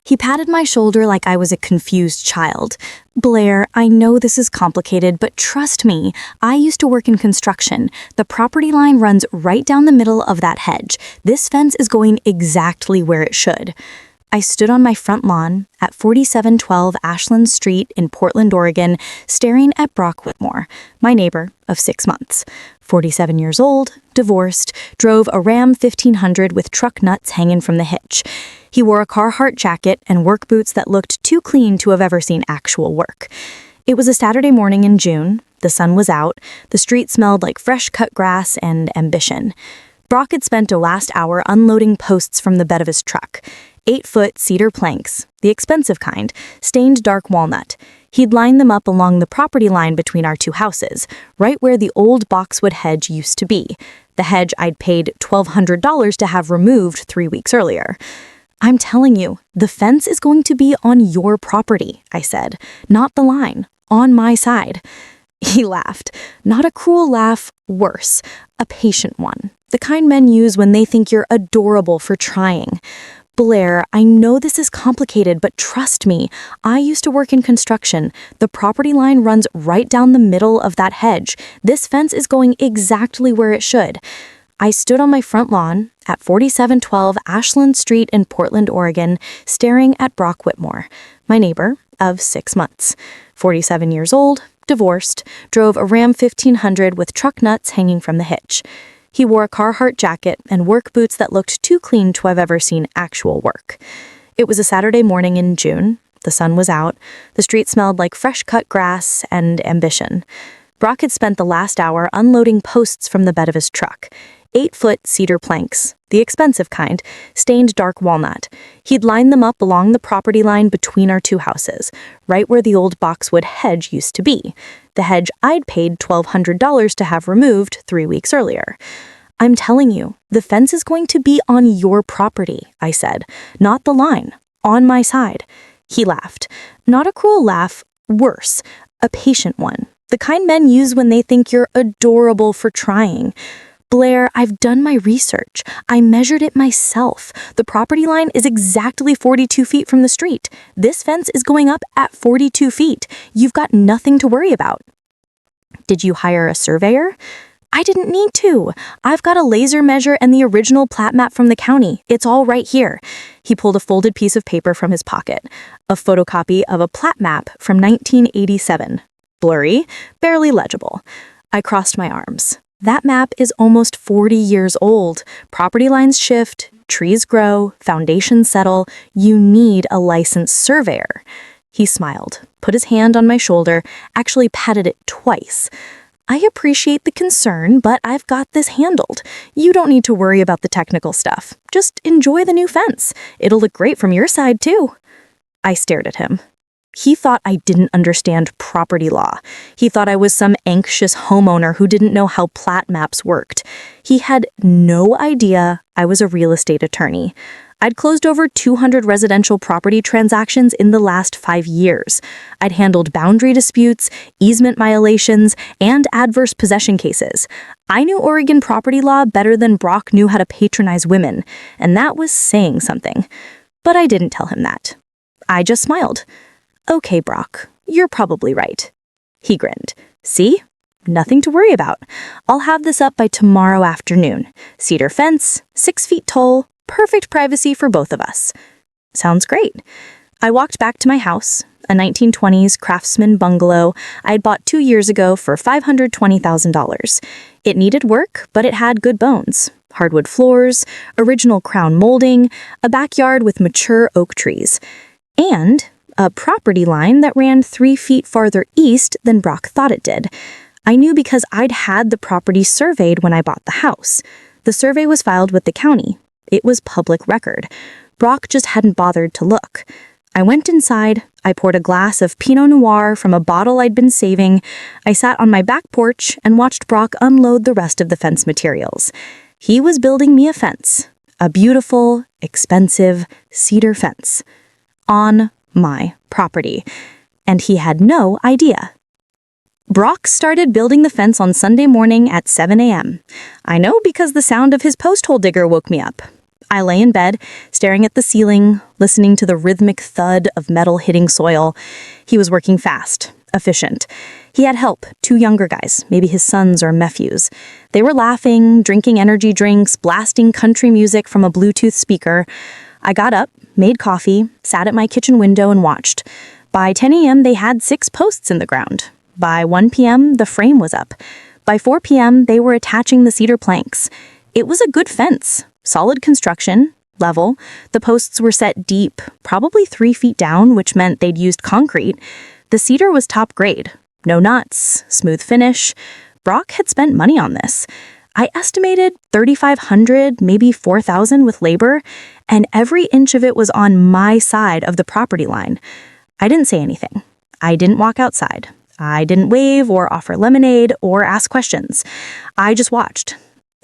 He patted my shoulder like I was a confused child. "Blair, I know this is complicated, but trust me, I used to work in construction. The property line runs right down the middle of that hedge. This fence is going exactly where it should." I stood on my front lawn at 4712 Ashland Street in Portland, Oregon, staring at Brock Whitmore, my neighbor of 6 months. 47 years old, divorced, drove a Ram 1500 with truck nuts hanging from the hitch. He wore a Carhartt jacket and work boots that looked too clean to have ever seen actual work. It was a Saturday morning in June. The sun was out. The street smelled like fresh cut grass and ambition. Brock had spent a last hour unloading posts from the bed of his truck. 8-foot cedar planks, the expensive kind, stained dark walnut. He'd lined them up along the property line between our two houses, right where the old boxwood hedge used to be. The hedge I'd paid $1,200 to have removed 3 weeks earlier. "I'm telling you, the fence is going to be on your property," I said. "Not the line. On my side." He laughed. Not a cruel laugh, worse. A patient one. The kind men use when they think you're adorable for trying. "Blair, I know this is complicated, but trust me, I used to work in construction. The property line runs right down the middle of that hedge. This fence is going exactly where it should." I stood on my front lawn at 4712 Ashland Street in Portland, Oregon, staring at Brock Whitmore, my neighbor of 6 months. 47 years old, divorced, drove a Ram 1500 with truck nuts hanging from the hitch. He wore a Carhartt jacket and work boots that looked too clean to have ever seen actual work. It was a Saturday morning in June. The sun was out. The street smelled like fresh-cut grass and ambition. Brock had spent the last hour unloading posts from the bed of his truck. 8-foot cedar planks, the expensive kind, stained dark walnut. He'd lined them up along the property line between our two houses, right where the old boxwood hedge used to be. The hedge I'd paid $1,200 to have removed 3 weeks earlier. "I'm telling you, the fence is going to be on your property," I said. "Not the line. On my side." He laughed. Not a cruel laugh, worse. A patient one. The kind men use when they think you're adorable for trying. "Blair, I've done my research. I measured it myself. The property line is exactly 42 feet from the street. This fence is going up at 42 feet. You've got nothing to worry about." "Did you hire a surveyor?" "I didn't need to. I've got a laser measure and the original plat map from the county. It's all right here." He pulled a folded piece of paper from his pocket, a photocopy of a plat map from 1987. Blurry, barely legible. I crossed my arms. That map is almost 40 years old. Property lines shift, trees grow, foundations settle. You need a licensed surveyor. He smiled, put his hand on my shoulder, actually patted it twice. "I appreciate the concern, but I've got this handled. You don't need to worry about the technical stuff. Just enjoy the new fence. It'll look great from your side, too." I stared at him. He thought I didn't understand property law. He thought I was some anxious homeowner who didn't know how plat maps worked. He had no idea I was a real estate attorney. I'd closed over 200 residential property transactions in the last 5 years. I'd handled boundary disputes, easement violations, and adverse possession cases. I knew Oregon property law better than Brock knew how to patronize women, and that was saying something. But I didn't tell him that. I just smiled. "Okay, Brock, you're probably right." He grinned. "See? Nothing to worry about. I'll have this up by tomorrow afternoon. Cedar fence, 6 feet tall, perfect privacy for both of us." "Sounds great." I walked back to my house, a 1920s craftsman bungalow I'd bought 2 years ago for $520,000. It needed work, but it had good bones. Hardwood floors, original crown molding, a backyard with mature oak trees, and a property line that ran 3 feet farther east than Brock thought it did. I knew because I'd had the property surveyed when I bought the house. The survey was filed with the county. It was public record. Brock just hadn't bothered to look. I went inside. I poured a glass of Pinot Noir from a bottle I'd been saving. I sat on my back porch and watched Brock unload the rest of the fence materials. He was building me a fence. A beautiful, expensive cedar fence. On my property. And he had no idea. Brock started building the fence on Sunday morning at 7 a.m. I know because the sound of his post hole digger woke me up. I lay in bed, staring at the ceiling, listening to the rhythmic thud of metal hitting soil. He was working fast, efficient. He had help, 2 younger guys, maybe his sons or nephews. They were laughing, drinking energy drinks, blasting country music from a Bluetooth speaker. I got up, made coffee, sat at my kitchen window and watched. By 10 a.m., they had 6 posts in the ground. By 1 p.m., the frame was up. By 4 p.m., they were attaching the cedar planks. It was a good fence, solid construction, level. The posts were set deep, probably 3 feet down, which meant they'd used concrete. The cedar was top grade. No nuts, smooth finish. Brock had spent money on this. I estimated $3,500, maybe $4,000 with labor, and every inch of it was on my side of the property line. I didn't say anything. I didn't walk outside. I didn't wave or offer lemonade or ask questions. I just watched.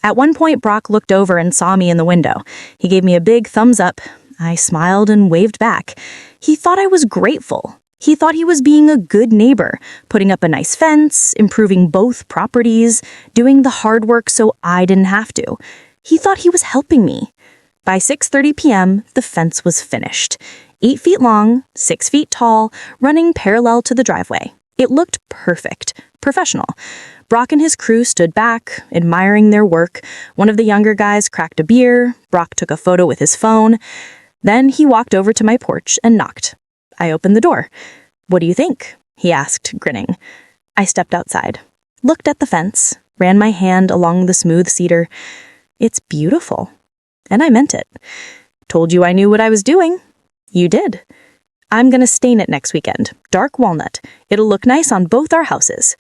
At one point, Brock looked over and saw me in the window. He gave me a big thumbs up. I smiled and waved back. He thought I was grateful. He thought he was being a good neighbor, putting up a nice fence, improving both properties, doing the hard work so I didn't have to. He thought he was helping me. By 6:30 p.m., the fence was finished. 8 feet long, 6 feet tall, running parallel to the driveway. It looked perfect, professional. Brock and his crew stood back, admiring their work. One of the younger guys cracked a beer. Brock took a photo with his phone. Then he walked over to my porch and knocked. I opened the door. "What do you think?" he asked, grinning. I stepped outside, looked at the fence, ran my hand along the smooth cedar. "It's beautiful." And I meant it. "Told you I knew what I was doing." "You did." "I'm gonna stain it next weekend. Dark walnut. It'll look nice on both our houses."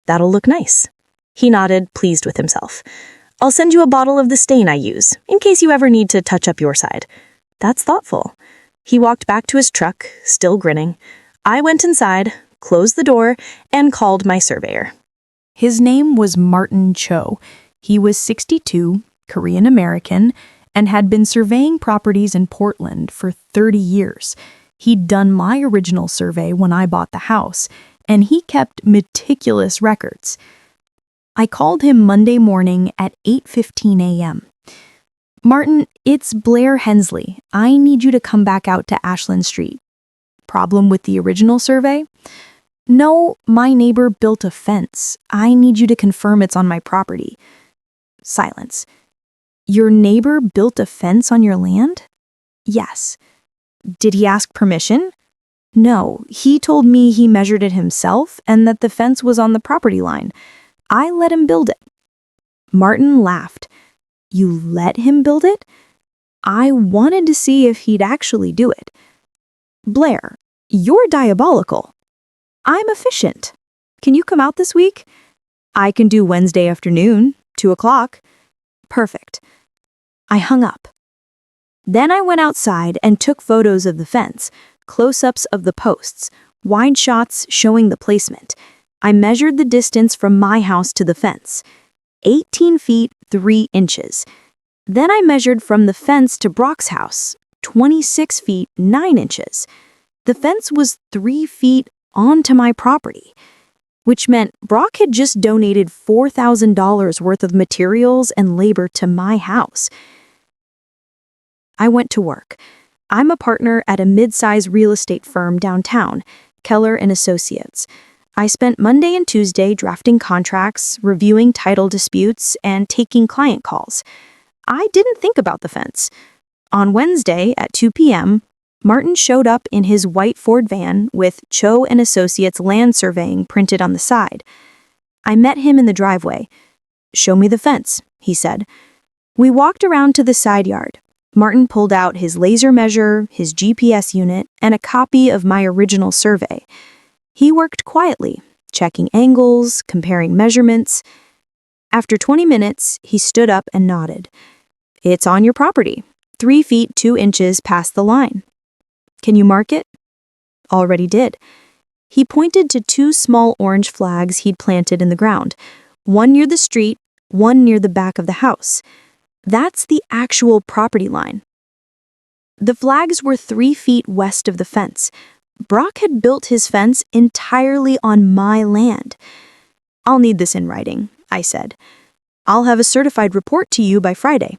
"That'll look nice." He nodded, pleased with himself. "I'll send you a bottle of the stain I use, in case you ever need to touch up your side." "That's thoughtful." He walked back to his truck, still grinning. I went inside, closed the door, and called my surveyor. His name was Martin Cho. He was 62, Korean American, and had been surveying properties in Portland for 30 years. He'd done my original survey when I bought the house, and he kept meticulous records. I called him Monday morning at 8:15 a.m. "Martin, it's Blair Hensley. I need you to come back out to Ashland Street." "Problem with the original survey?" "No, my neighbor built a fence. I need you to confirm it's on my property." Silence. "Your neighbor built a fence on your land?" "Yes." "Did he ask permission?" "No, he told me he measured it himself and that the fence was on the property line. I let him build it." Martin laughed. "You let him build it?" "I wanted to see if he'd actually do it." "Blair, you're diabolical." "I'm efficient. Can you come out this week?" "I can do Wednesday afternoon, 2 o'clock. "Perfect." I hung up. Then I went outside and took photos of the fence, close-ups of the posts, wide shots showing the placement. I measured the distance from my house to the fence. 18 feet 3 inches. Then I measured from the fence to Brock's house, 26 feet 9 inches. The fence was 3 feet onto my property, which meant Brock had just donated $4,000 worth of materials and labor to my house. I went to work. I'm a partner at a mid-size real estate firm downtown, Keller and Associates. I spent Monday and Tuesday drafting contracts, reviewing title disputes, and taking client calls. I didn't think about the fence. On Wednesday at 2 p.m., Martin showed up in his white Ford van with Cho and Associates land surveying printed on the side. I met him in the driveway. "Show me the fence," he said. We walked around to the side yard. Martin pulled out his laser measure, his GPS unit, and a copy of my original survey. He worked quietly, checking angles, comparing measurements. After 20 minutes, he stood up and nodded. "It's on your property, 3 feet 2 inches past the line." "Can you mark it?" "Already did." He pointed to 2 small orange flags he'd planted in the ground, one near the street, one near the back of the house. That's the actual property line. The flags were 3 feet west of the fence. Brock had built his fence entirely on my land. "I'll need this in writing," I said. "I'll have a certified report to you by Friday."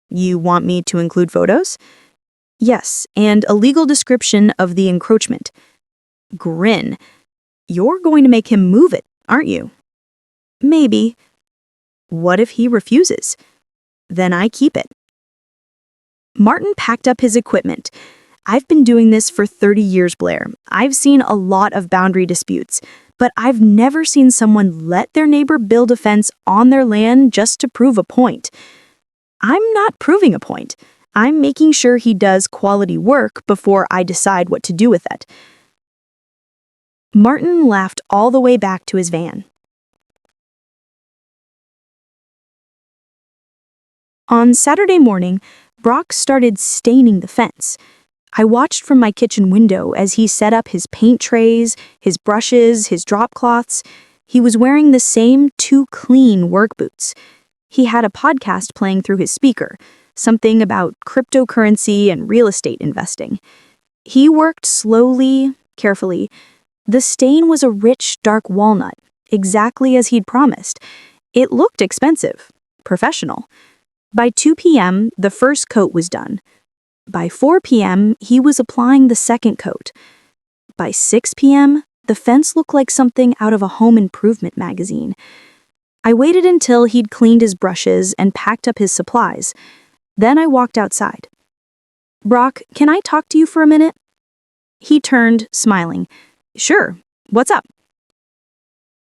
You want me to include photos? Yes, and a legal description of the encroachment. Grin. You're going to make him move it, aren't you? Maybe. What if he refuses? Then I keep it. Martin packed up his equipment. I've been doing this for 30 years, Blair. I've seen a lot of boundary disputes, but I've never seen someone let their neighbor build a fence on their land just to prove a point. I'm not proving a point. I'm making sure he does quality work before I decide what to do with it. Martin laughed all the way back to his van. On Saturday morning, Brock started staining the fence. I watched from my kitchen window as he set up his paint trays, his brushes, his drop cloths. He was wearing the same 2 clean work boots. He had a podcast playing through his speaker, something about cryptocurrency and real estate investing. He worked slowly, carefully. The stain was a rich, dark walnut, exactly as he'd promised. It looked expensive, professional. By 2 p.m., the first coat was done. By 4 p.m., he was applying the second coat. By 6 p.m., the fence looked like something out of a home improvement magazine. I waited until he'd cleaned his brushes and packed up his supplies. Then I walked outside. Brock, can I talk to you for a minute? He turned, smiling. Sure, what's up?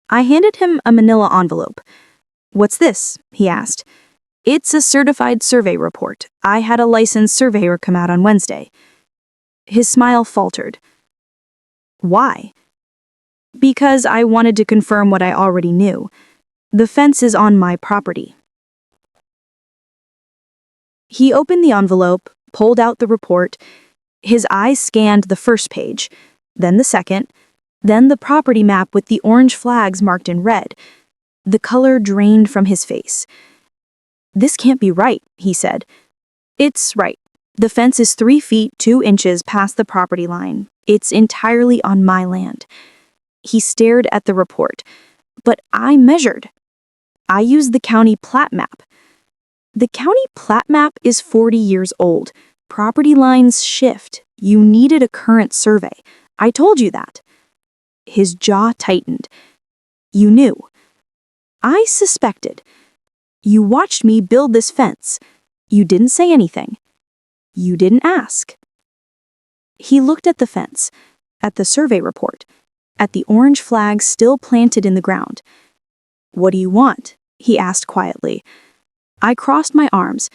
I handed him a manila envelope. What's this? He asked. It's a certified survey report. I had a licensed surveyor come out on Wednesday. His smile faltered. Why? Because I wanted to confirm what I already knew. The fence is on my property. He opened the envelope, pulled out the report. His eyes scanned the first page, then the second, then the property map with the orange flags marked in red. The color drained from his face. This can't be right, he said. It's right. The fence is 3 feet 2 inches past the property line. It's entirely on my land. He stared at the report. But I measured. I used the county plat map. The county plat map is 40 years old. Property lines shift. You needed a current survey. I told you that. His jaw tightened. You knew. I suspected. You watched me build this fence. You didn't say anything. You didn't ask. He looked at the fence, at the survey report, at the orange flags still planted in the ground. What do you want? He asked quietly. I crossed my arms.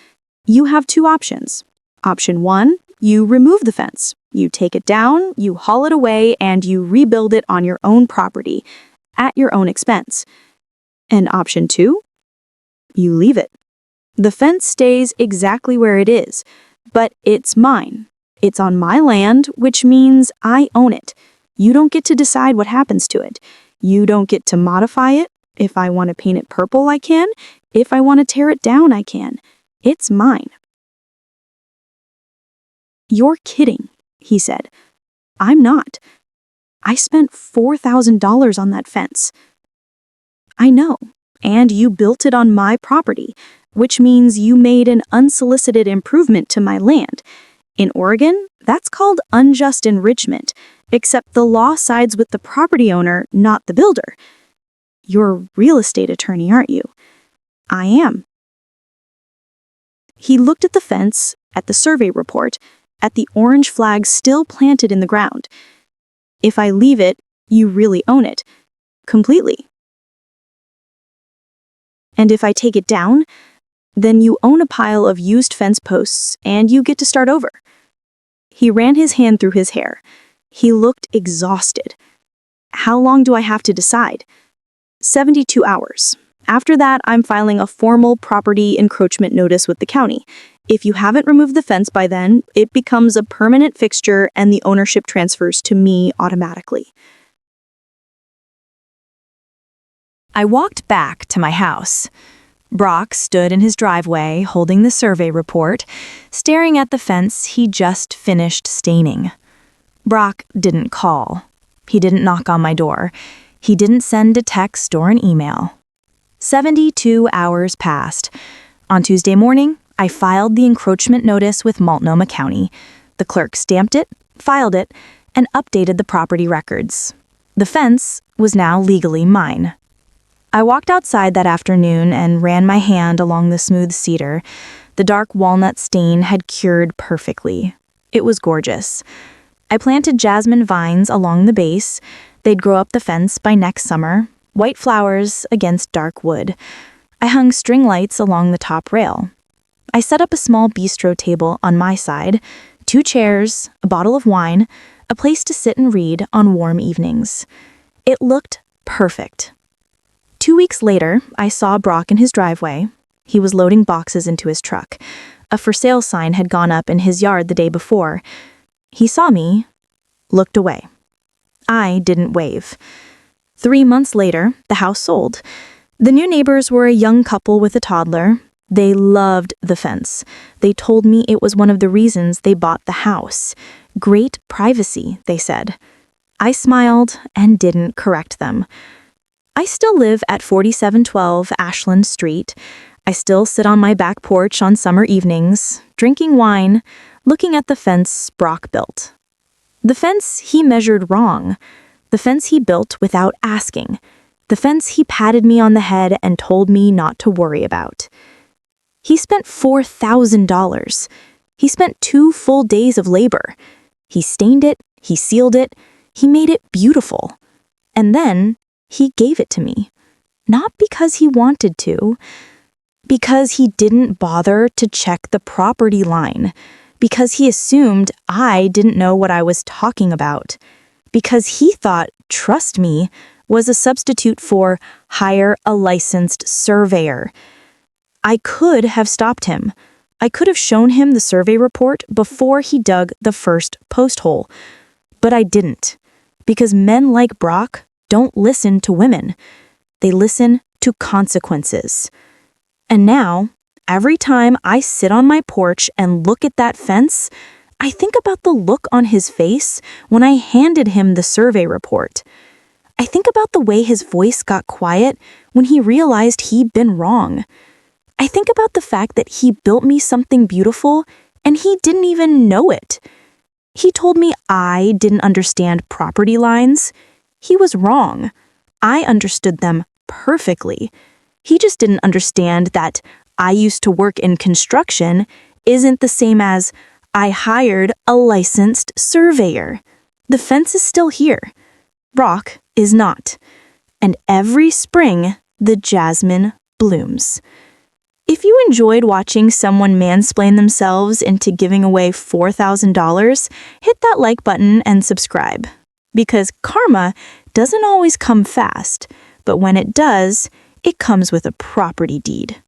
You have 2 options. Option 1, you remove the fence. You take it down, you haul it away, and you rebuild it on your own property, at your own expense. And option 2, you leave it. The fence stays exactly where it is, but it's mine. It's on my land, which means I own it. You don't get to decide what happens to it. You don't get to modify it. If I want to paint it purple, I can. If I want to tear it down, I can. It's mine. You're kidding, he said. I'm not. I spent $4,000 on that fence. I know. And you built it on my property, which means you made an unsolicited improvement to my land. In Oregon, that's called unjust enrichment, except the law sides with the property owner, not the builder. You're a real estate attorney, aren't you? I am. He looked at the fence, at the survey report, at the orange flag still planted in the ground. If I leave it, you really own it. Completely. And if I take it down, then you own a pile of used fence posts and you get to start over. He ran his hand through his hair. He looked exhausted. How long do I have to decide? 72 hours. After that, I'm filing a formal property encroachment notice with the county. If you haven't removed the fence by then, it becomes a permanent fixture and the ownership transfers to me automatically. I walked back to my house. Brock stood in his driveway, holding the survey report, staring at the fence he just finished staining. Brock didn't call. He didn't knock on my door. He didn't send a text or an email. 72 hours passed. On Tuesday morning, I filed the encroachment notice with Multnomah County. The clerk stamped it, filed it, and updated the property records. The fence was now legally mine. I walked outside that afternoon and ran my hand along the smooth cedar. The dark walnut stain had cured perfectly. It was gorgeous. I planted jasmine vines along the base. They'd grow up the fence by next summer, white flowers against dark wood. I hung string lights along the top rail. I set up a small bistro table on my side, 2 chairs, a bottle of wine, a place to sit and read on warm evenings. It looked perfect. 2 weeks later, I saw Brock in his driveway. He was loading boxes into his truck. A for sale sign had gone up in his yard the day before. He saw me, looked away. I didn't wave. 3 months later, the house sold. The new neighbors were a young couple with a toddler. They loved the fence. They told me it was one of the reasons they bought the house. Great privacy, they said. I smiled and didn't correct them. I still live at 4712 Ashland Street. I still sit on my back porch on summer evenings, drinking wine, looking at the fence Brock built. The fence he measured wrong. The fence he built without asking. The fence he patted me on the head and told me not to worry about. He spent $4,000. He spent 2 full days of labor. He stained it, he sealed it, he made it beautiful. And then he gave it to me. Not because he wanted to, because he didn't bother to check the property line, because he assumed I didn't know what I was talking about, because he thought trust me was a substitute for hire a licensed surveyor. I could have stopped him. I could have shown him the survey report before he dug the first post hole. But I didn't, because men like Brock don't listen to women. They listen to consequences. And now, every time I sit on my porch and look at that fence, I think about the look on his face when I handed him the survey report. I think about the way his voice got quiet when he realized he'd been wrong. I think about the fact that he built me something beautiful and he didn't even know it. He told me I didn't understand property lines. He was wrong. I understood them perfectly. He just didn't understand that I used to work in construction isn't the same as I hired a licensed surveyor. The fence is still here. Brock is not. And every spring, the jasmine blooms. If you enjoyed watching someone mansplain themselves into giving away $4,000, hit that like button and subscribe. Because karma doesn't always come fast, but when it does, it comes with a property deed.